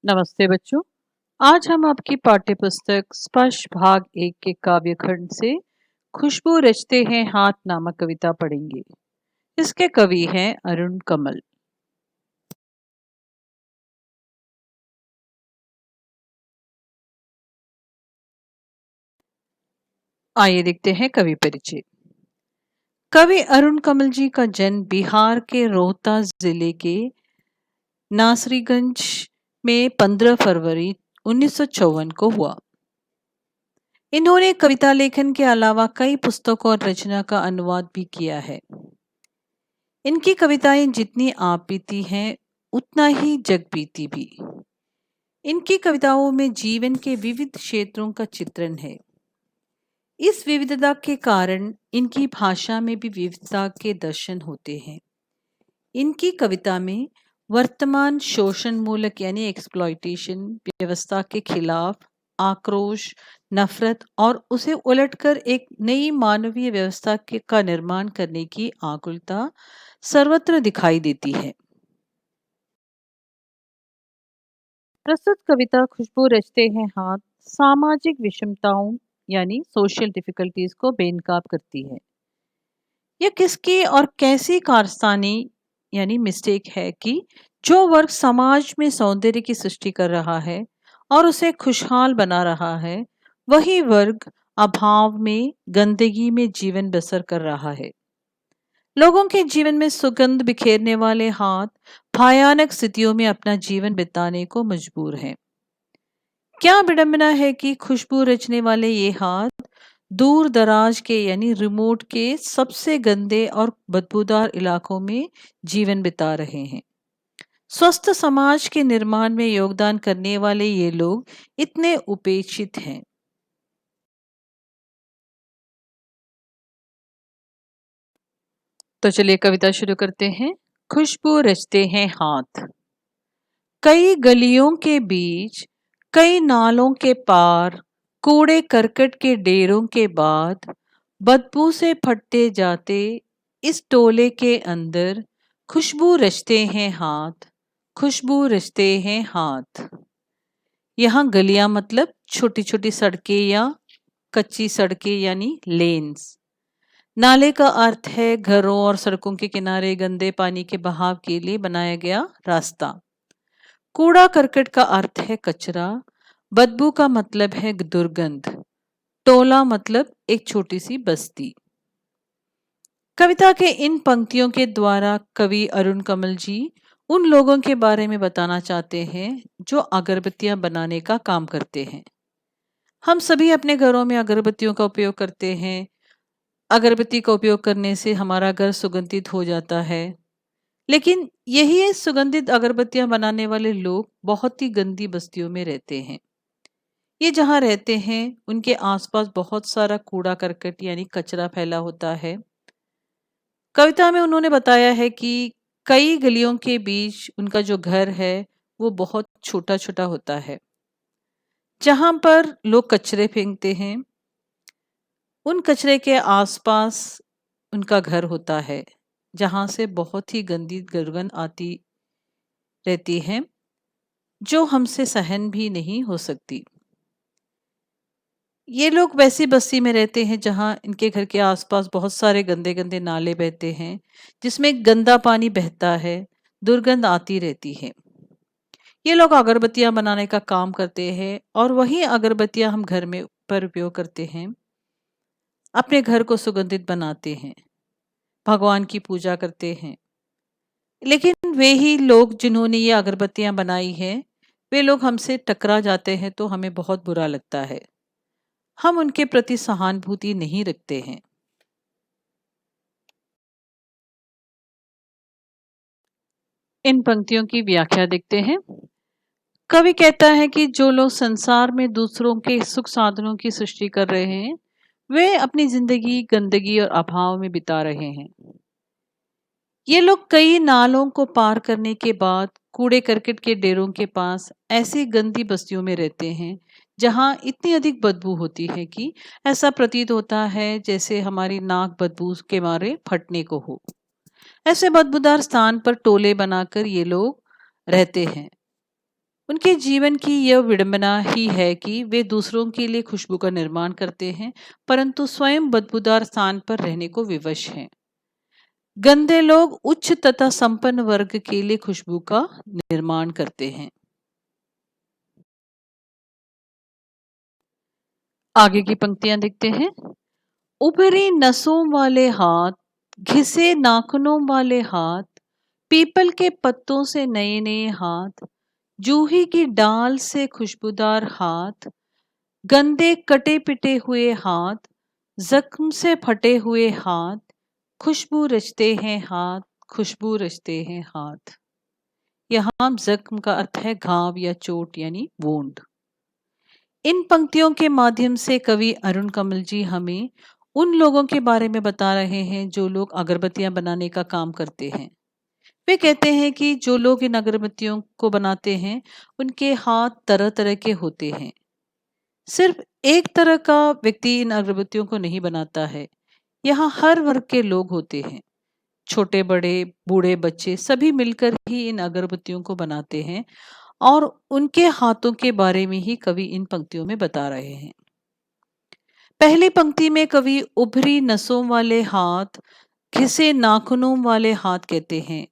नमस्ते बच्चों। आज हम आपकी पाठ्य पुस्तक स्पर्श भाग 1 के काव्य खंड से खुशबू रचते हैं हाथ नामक कविता पढ़ेंगे। इसके कवि हैं अरुण कमल। आइए देखते हैं कवि परिचय। कवि अरुण कमल जी का जन्म बिहार के रोहतास जिले के नासरीगंज में 15 फरवरी 1954 को हुआ। इन्होंने कविता लेखन के अलावा कई पुस्तकों और रचना का अनुवाद भी किया है। इनकी कविताएं जितनी आप बीती हैं उतना ही जग बीती भी। इनकी कविताओं में जीवन के विविध क्षेत्रों का चित्रण है। इस विविधता के कारण इनकी भाषा में भी विविधता के दर्शन होते हैं। इनकी कविता में वर्तमान शोषण मूलक यानी एक्सप्लॉयटेशन व्यवस्था के खिलाफ आक्रोश, नफरत और उसे उलटकर एक नई मानवीय व्यवस्था का निर्माण करने की आकुलता सर्वत्र दिखाई देती है। प्रस्तुत कविता खुशबू रचते हैं हाथ सामाजिक विषमताओं यानी सोशल डिफिकल्टीज को बेनकाब करती है। यह किसकी और कैसी कारस्तानी यानी मिस्टेक है कि जो वर्ग समाज में सौंदर्य की सृष्टि कर रहा है और उसे खुशहाल बना रहा है, वही वर्ग अभाव में गंदगी में जीवन बसर कर रहा है। लोगों के जीवन में सुगंध बिखेरने वाले हाथ भयानक स्थितियों में अपना जीवन बिताने को मजबूर हैं। क्या विडंबना है कि खुशबू रचने वाले ये हाथ दूर दराज के यानी रिमोट के सबसे गंदे और बदबूदार इलाकों में जीवन बिता रहे हैं। स्वस्थ समाज के निर्माण में योगदान करने वाले ये लोग इतने उपेक्षित हैं। तो चलिए कविता शुरू करते हैं। खुशबू रचते हैं हाथ। कई गलियों के बीच, कई नालों के पार, कूड़े करकट के ढेरों के बाद, बदबू से फटते जाते इस टोले के अंदर, खुशबू रचते हैं हाथ, खुशबू रचते हैं हाथ। यहाँ गलियां मतलब छोटी छोटी सड़कें या कच्ची सड़कें यानी लेन्स। नाले का अर्थ है घरों और सड़कों के किनारे गंदे पानी के बहाव के लिए बनाया गया रास्ता। कूड़ा करकट का अर्थ है कचरा। बदबू का मतलब है दुर्गंध। टोला मतलब एक छोटी सी बस्ती। कविता के इन पंक्तियों के द्वारा कवि अरुण कमल जी उन लोगों के बारे में बताना चाहते हैं जो अगरबत्तियां बनाने का काम करते हैं। हम सभी अपने घरों में अगरबत्तियों का उपयोग करते हैं। अगरबत्ती का उपयोग करने से हमारा घर सुगंधित हो जाता है। लेकिन यही सुगंधित अगरबत्तियां बनाने वाले लोग बहुत ही गंदी बस्तियों में रहते हैं। ये जहाँ रहते हैं उनके आसपास बहुत सारा कूड़ा करकट यानी कचरा फैला होता है। कविता में उन्होंने बताया है कि कई गलियों के बीच उनका जो घर है वो बहुत छोटा छोटा होता है, जहां पर लोग कचरे फेंकते हैं। उन कचरे के आसपास उनका घर होता है, जहां से बहुत ही गंदी दुर्गंध आती रहती है, जो हमसे सहन भी नहीं हो सकती। ये लोग वैसी बस्ती में रहते हैं जहां इनके घर के आसपास बहुत सारे गंदे गंदे नाले बहते हैं, जिसमें गंदा पानी बहता है, दुर्गंध आती रहती है। ये लोग अगरबत्तियां बनाने का काम करते हैं और वही अगरबत्तियां हम घर में पर उपयोग करते हैं, अपने घर को सुगंधित बनाते हैं, भगवान की पूजा करते हैं। लेकिन वे ही लोग जिन्होंने ये अगरबत्तियां बनाई हैं, वे लोग हमसे टकरा जाते हैं तो हमें बहुत बुरा लगता है। हम उनके प्रति सहानुभूति नहीं रखते हैं। इन पंक्तियों की व्याख्या देखते हैं। कवि कहता है कि जो लोग संसार में दूसरों के सुख साधनों की सृष्टि कर रहे हैं, वे अपनी जिंदगी गंदगी और अभाव में बिता रहे हैं। ये लोग कई नालों को पार करने के बाद कूड़े करकट के ढेरों के पास ऐसी गंदी बस्तियों में रहते हैं, जहां इतनी अधिक बदबू होती है कि ऐसा प्रतीत होता है जैसे हमारी नाक बदबू के मारे फटने को हो। ऐसे बदबूदार स्थान पर टोले बनाकर ये लोग रहते हैं। उनके जीवन की यह विडंबना ही है कि वे दूसरों के लिए खुशबू का निर्माण करते हैं, परंतु स्वयं बदबूदार स्थान पर रहने को विवश हैं। गंदे लोग उच्च तथा संपन्न वर्ग के लिए खुशबू का निर्माण करते हैं। आगे की पंक्तियां देखते हैं। उभरी नसों वाले हाथ, घिसे नाखूनों वाले हाथ, पीपल के पत्तों से नए नए हाथ, जूही की डाल से खुशबूदार हाथ, गंदे कटे पिटे हुए हाथ, जख्म से फटे हुए हाथ, खुशबू रचते हैं हाथ, खुशबू रचते हैं हाथ। यहाँ जख्म का अर्थ है घाव या चोट यानी वोंड। इन पंक्तियों के माध्यम से कवि अरुण कमल जी हमें उन लोगों के बारे में बता रहे हैं जो लोग अगरबत्तियां बनाने का काम करते हैं। वे कहते हैं कि जो लोग इन अगरबत्तियों को बनाते हैं उनके हाथ तरह तरह के होते हैं। सिर्फ एक तरह का व्यक्ति इन अगरबत्तियों को नहीं बनाता है। यहाँ हर वर्ग के लोग होते हैं। छोटे बड़े बूढ़े बच्चे सभी मिलकर ही इन अगरबत्तियों को बनाते हैं और उनके हाथों के बारे में ही कवि इन पंक्तियों में बता रहे हैं। पहली पंक्ति में कवि उभरी नसों वाले हाथ, घिसे नाखूनों वाले हाथ कहते हैं।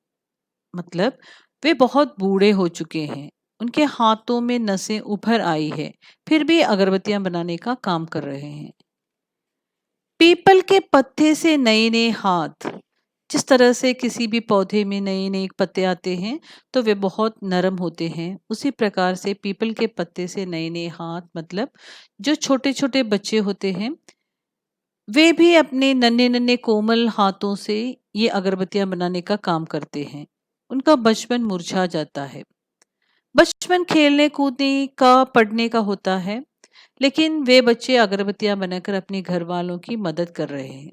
मतलब वे बहुत बूढ़े हो चुके हैं, उनके हाथों में नसें उभर आई है, फिर भी अगरबत्तियां बनाने का काम कर रहे हैं। पीपल के पत्ते से नए नए हाथ, जिस तरह से किसी भी पौधे में नए नए पत्ते आते हैं तो वे बहुत नरम होते हैं, उसी प्रकार से पीपल के पत्ते से नए नए हाथ मतलब जो छोटे छोटे बच्चे होते हैं वे भी अपने नन्हे नन्हे कोमल हाथों से ये अगरबत्तियां बनाने का काम करते हैं। उनका बचपन मुरझा जाता है। बचपन खेलने कूदने का पढ़ने का होता है, लेकिन वे बच्चे अगरबत्तियां बनाकर अपने घर वालों की मदद कर रहे हैं।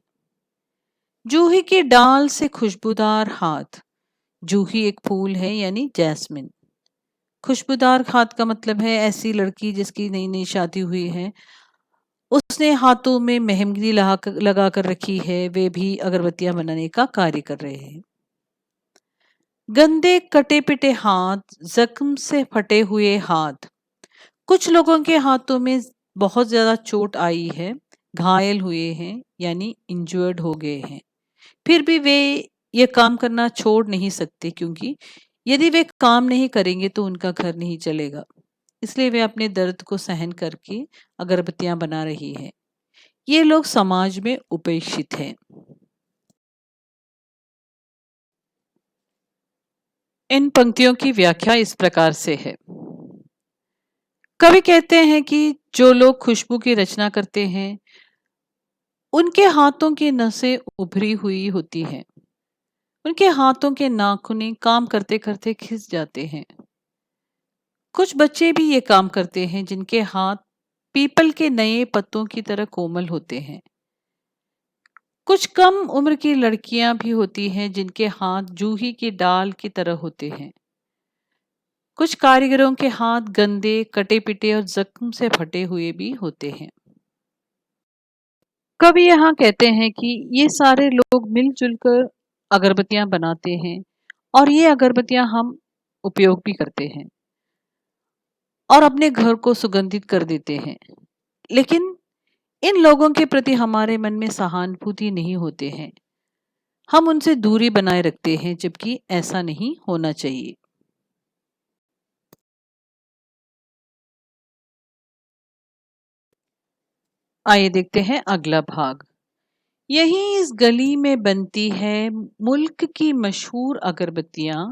जूही की डाल से खुशबूदार हाथ, जूही एक फूल है यानी जैस्मिन। खुशबूदार हाथ का मतलब है ऐसी लड़की जिसकी नई नई शादी हुई है, उसने हाथों में मेहंदी लगा कर रखी है, वे भी अगरबत्तियां बनाने का कार्य कर रहे हैं। गंदे कटे पिटे हाथ, जख्म से फटे हुए हाथ। कुछ लोगों के हाथों में बहुत ज्यादा चोट आई है, घायल हुए हैं यानी इंजर्ड हो गए हैं, फिर भी वे ये काम करना छोड़ नहीं सकते, क्योंकि यदि वे काम नहीं करेंगे तो उनका घर नहीं चलेगा। इसलिए वे अपने दर्द को सहन करके अगरबत्तियां बना रही है। ये लोग समाज में उपेक्षित हैं। इन पंक्तियों की व्याख्या इस प्रकार से है। कवि कहते हैं कि जो लोग खुशबू की रचना करते हैं उनके हाथों की नसें उभरी हुई होती हैं, उनके हाथों के नाखून काम करते करते खिस जाते हैं। कुछ बच्चे भी ये काम करते हैं जिनके हाथ पीपल के नए पत्तों की तरह कोमल होते हैं। कुछ कम उम्र की लड़कियां भी होती हैं जिनके हाथ जूही की डाल की तरह होते हैं। कुछ कारीगरों के हाथ गंदे कटे पिटे और जख्म से फटे हुए भी होते हैं। कवि यहाँ कहते हैं कि ये सारे लोग मिलजुल कर अगरबत्तियां बनाते हैं और ये अगरबत्तियां हम उपयोग भी करते हैं और अपने घर को सुगंधित कर देते हैं। लेकिन इन लोगों के प्रति हमारे मन में सहानुभूति नहीं होते हैं, हम उनसे दूरी बनाए रखते हैं, जबकि ऐसा नहीं होना चाहिए। आइए देखते हैं अगला भाग। यहीं इस गली में बनती है मुल्क की मशहूर अगरबत्तियां,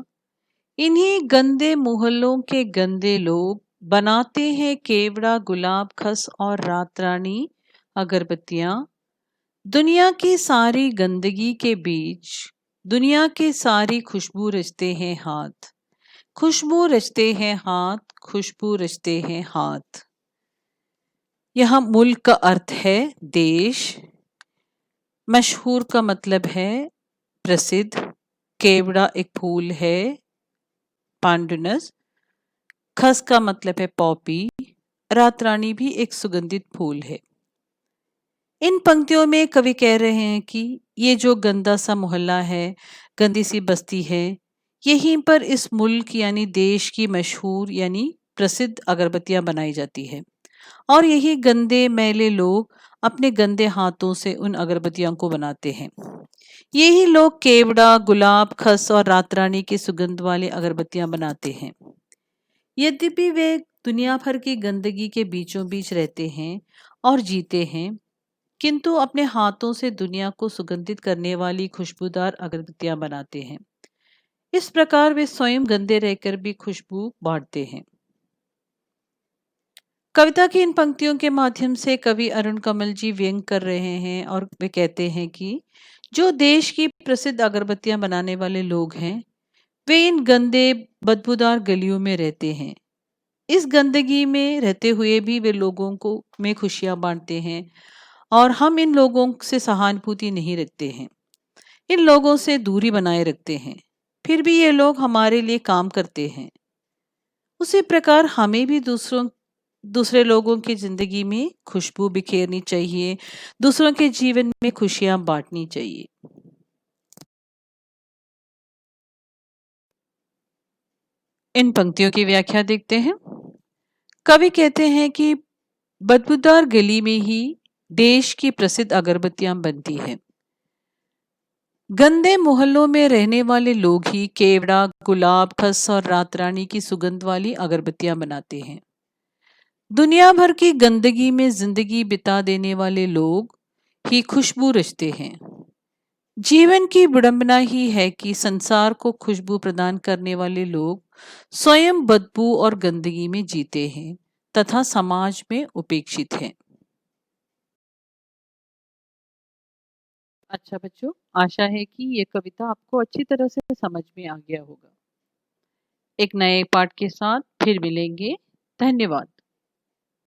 इन्हीं गंदे मोहल्लों के गंदे लोग बनाते हैं केवड़ा गुलाब खस और रात रानी अगरबत्तियां। दुनिया की सारी गंदगी के बीच दुनिया की सारी खुशबू रचते हैं हाथ, खुशबू रचते हैं हाथ, खुशबू रचते हैं हाथ। यहाँ मुल्क का अर्थ है देश, मशहूर का मतलब है प्रसिद्ध, केवड़ा एक फूल है पांडुनस, खस का मतलब है पॉपी, रात रानी भी एक सुगंधित फूल है। इन पंक्तियों में कवि कह रहे हैं कि ये जो गंदा सा मोहल्ला है, गंदी सी बस्ती है, यहीं पर इस मुल्क यानी देश की मशहूर यानी प्रसिद्ध अगरबत्तियां बनाई जाती है और यही गंदे मैले लोग अपने गंदे हाथों से उन अगरबत्तियों को बनाते हैं। यही लोग केवड़ा, गुलाब, खस और रात रानी की सुगंध वाली अगरबत्तियां बनाते हैं। यद्यपि वे दुनिया भर की गंदगी के बीचों बीच रहते हैं और जीते हैं, किंतु अपने हाथों से दुनिया को सुगंधित करने वाली खुशबूदार अगरबत्तियां बनाते हैं। इस प्रकार वे स्वयं गंदे रहकर भी खुशबू बांटते हैं। कविता की इन पंक्तियों के माध्यम से कवि अरुण कमल जी व्यंग कर रहे हैं और वे कहते हैं कि जो देश की प्रसिद्ध अगरबत्तियां बनाने वाले लोग हैं, वे इन गंदे बदबूदार गलियों में रहते हैं। इस गंदगी में रहते हुए भी वे लोगों को में खुशियां बांटते हैं और हम इन लोगों से सहानुभूति नहीं रखते हैं, इन लोगों से दूरी बनाए रखते हैं, फिर भी ये लोग हमारे लिए काम करते हैं। उसी प्रकार हमें भी दूसरे लोगों की जिंदगी में खुशबू बिखेरनी चाहिए, दूसरों के जीवन में खुशियां बांटनी चाहिए। इन पंक्तियों की व्याख्या देखते हैं। कवि कहते हैं कि बदबूदार गली में ही देश की प्रसिद्ध अगरबत्तियां बनती हैं। गंदे मोहल्लों में रहने वाले लोग ही केवड़ा, गुलाब, खस और रात रानी की सुगंध वाली अगरबत्तियां बनाते हैं। दुनिया भर की गंदगी में जिंदगी बिता देने वाले लोग ही खुशबू रचते हैं। जीवन की विडंबना ही है कि संसार को खुशबू प्रदान करने वाले लोग स्वयं बदबू और गंदगी में जीते हैं तथा समाज में उपेक्षित हैं। अच्छा बच्चों, आशा है कि ये कविता आपको अच्छी तरह से समझ में आ गया होगा। एक नए पाठ के साथ फिर मिलेंगे। धन्यवाद।